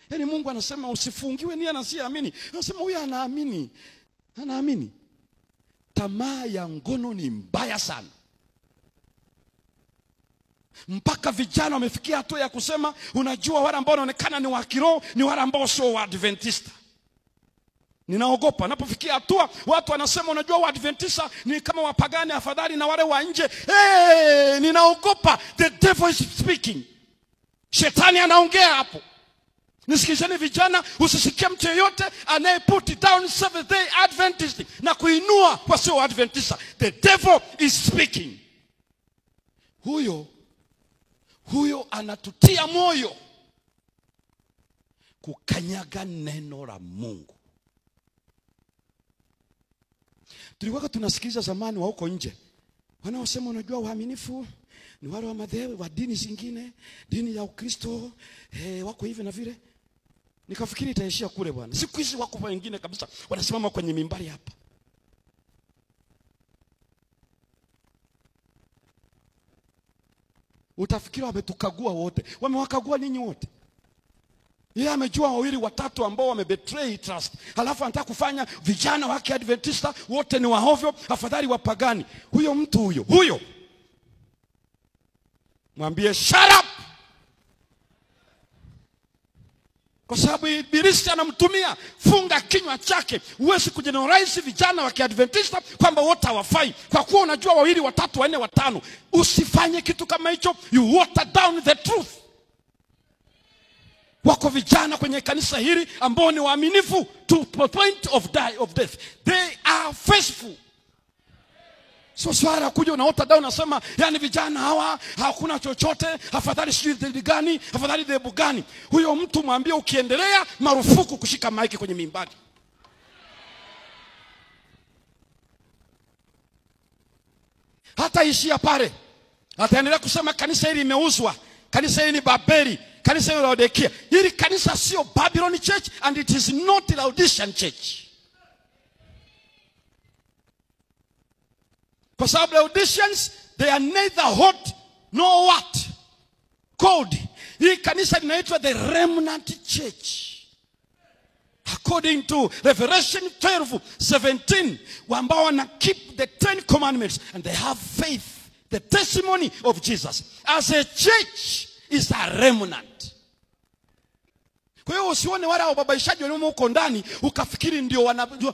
Yaani Mungu anasema usifungiwe nia na siamini. Anasema huyu anaamini. Anaamini. Tamaa ya ngono ni mbaya sana. Mpaka vijana wamefikia hatua ya kusema, unajua wale ambao wanaonekana ni wa kiroho ni wale ambao sio wa Adventista. Ninaogopa napofikia hatua watu wanasema unajua wa Adventista ni kama wapagani afadhali na wale wa nje. Ninaogopa. The devil is speaking. Shetani anaongea hapo. Nisikizeni vijana, usisikie mtu yeyote anaye put down Seventh Day Adventist na kuinua kwa sio Adventista. The devil is speaking. Huyo anatutia moyo kukanyaga neno la Mungu. Tulikuwa tunasikiliza zamani wa huko nje wanaosema unajua waaminifu ni wale wa madhehebu wa dini zingine, dini ya Ukristo, wako hivi na vile. Nikafikiri itaishia kule bwana. Siku hizi wako wengine kabisa wanasimama kwenye mimbari hapa. Utafikiri wametukagua wote. Wamewakagua ninyi wote. Yeye amejua wawili watatu ambao wamebetray trust. Halafu anataka kufanya vijana wake Adventista wote ni wahovyo, afadhali wapagani. Huyo mtu huyo. Mwambie shut up. Kwa sababu ibilisi anamtumia. Funga kinywa chake. Uwezi kujeneralize vijana wa Adventista kwamba wote hawafai. Kwa kuwa unajua wawili watatu wanne watano. Usifanye kitu kama hicho. You water down the truth. Wako vijana kwenye kanisa hili ambao ni waaminifu to the point of death. They are faithful. So swara kuja unaota down unasema yani vijana hawa hakuna chochote, afadhali sijui dhehebu gani, afadhali dhehebu gani. Huyo mtu mwambie ukiendelea marufuku kushika maiki kwenye mimbari. Hata ishia pale. Ataendelea kusema kanisa hili limeuzwa, kanisa hili ni Babeli, kanisa hili Laodikia. Hili kanisa sio Babylon church and it is not Laodicean church. Kwa sababu Laodiceans, they are neither hot nor what? Cold. Hii kanisa linaitwa the remnant church. According to Revelation 12:17, ambao wana keep the 10 commandments and they have faith, the testimony of Jesus. As a church is a remnant. Kwa hiyo usione wale wababaishaji waliomo huko ndani ukafikiri ndio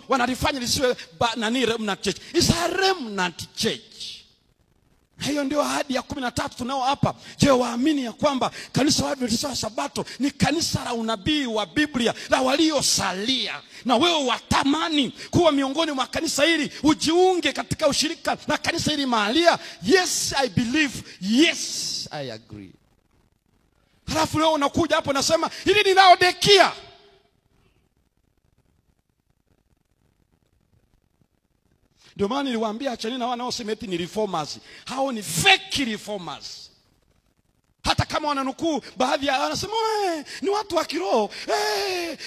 wanalifanya lisiwe nani remnant church. It's a remnant church. Hiyo ndio ahadi ya 13 tunao hapa. Je, waamini ya kwamba kanisa la Adventista wa Sabato ni kanisa la unabii wa Biblia la waliosalia? Na wewe watamani kuwa miongoni mwa kanisa hili, ujiunge katika ushirika na kanisa hili mahalia? Yes, I believe. Yes, I agree. Halafu leo unakuja hapo nasema hili ni Laodikia. Ndio maana niliwaambia acheni na wanaosema eti ni reformers. Hao ni fake reformers. Hata kama wananukuu baadhi ya wanasema ni watu wa kiroho,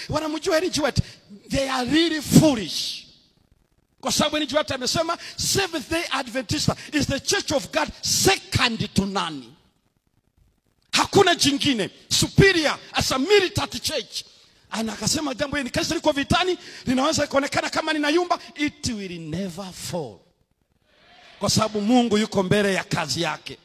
wanamjua Elijah White. They are really foolish. Kwa sababu Elijah White amesema Seventh Day Adventista is the church of God second to none. Hakuna jingine superior as a militant church. Akasema jambo hili kanisa liko vitani, linaweza kuonekana kama linayumba, it will never fall. Kwa sababu Mungu yuko mbele ya kazi yake.